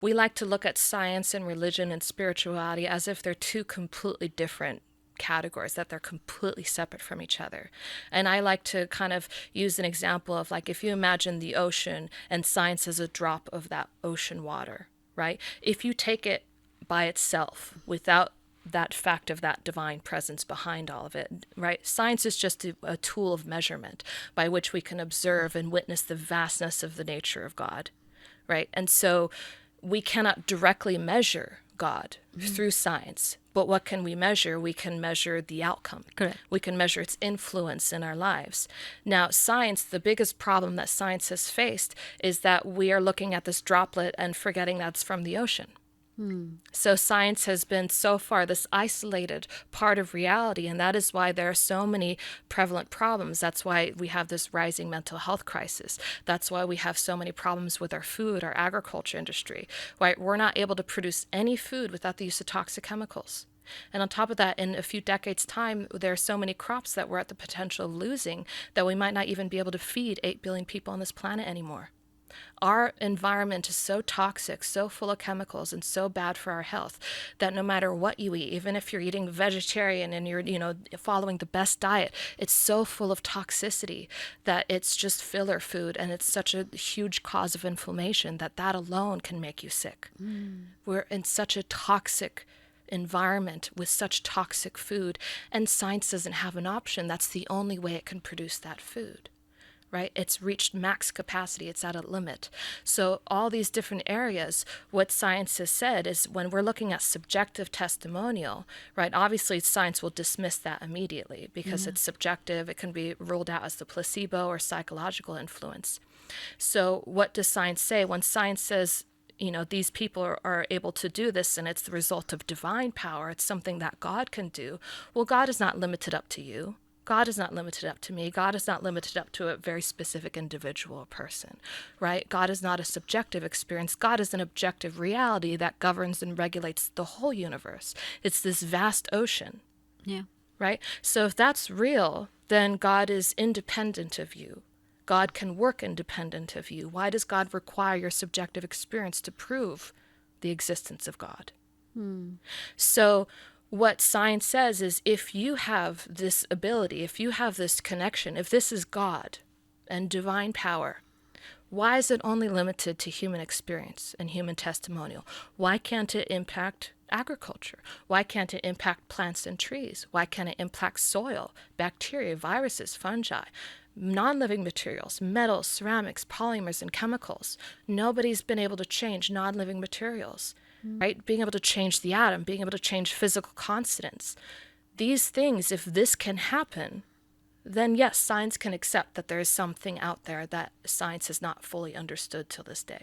We like to look at science and religion and spirituality as if they're two completely different categories, that they're completely separate from each other. And I like to kind of use an example of, like, if you imagine the ocean and science as a drop of that ocean water, right? If you take it by itself without that fact of that divine presence behind all of it, right? Science is just a tool of measurement by which we can observe and witness the vastness of the nature of God, right? And so we cannot directly measure God through science, but what can we measure? We can measure the outcome. Correct. We can measure its influence in our lives. Now, science, the biggest problem that science has faced is that we are looking at this droplet and forgetting that's from the ocean. So science has been so far this isolated part of reality, and that is why there are so many prevalent problems. That's why we have this rising mental health crisis. That's why we have so many problems with our food, our agriculture industry. Why we're not able to produce any food without the use of toxic chemicals. And on top of that, in a few decades' time, there are so many crops that we're at the potential of losing that we might not even be able to feed 8 billion people on this planet anymore. Our environment is so toxic, so full of chemicals, and so bad for our health that no matter what you eat, even if you're eating vegetarian and you're, following the best diet, it's so full of toxicity that it's just filler food, and it's such a huge cause of inflammation that alone can make you sick. We're in such a toxic environment with such toxic food, and science doesn't have an option. That's the only way it can produce that food. Right? It's reached max capacity. It's at a limit. So all these different areas, what science has said is when we're looking at subjective testimonial, right? Obviously, science will dismiss that immediately because it's subjective. It can be ruled out as the placebo or psychological influence. So what does science say? When science says, these people are able to do this and it's the result of divine power, it's something that God can do. Well, God is not limited up to you. God is not limited up to me. God is not limited up to a very specific individual person, right? God is not a subjective experience. God is an objective reality that governs and regulates the whole universe. It's this vast ocean, Yeah. right? So if that's real, then God is independent of you. God can work independent of you. Why does God require your subjective experience to prove the existence of God? So what science says is if you have this ability, if you have this connection, if this is God and divine power, why is it only limited to human experience and human testimonial? Why can't it impact agriculture? Why can't it impact plants and trees? Why can't it impact soil, bacteria, viruses, fungi, non-living materials, metals, ceramics, polymers, and chemicals? Nobody's been able to change non-living materials. Right? Being able to change the atom, being able to change physical constants. These things, if this can happen, then yes, science can accept that there is something out there that science has not fully understood till this day.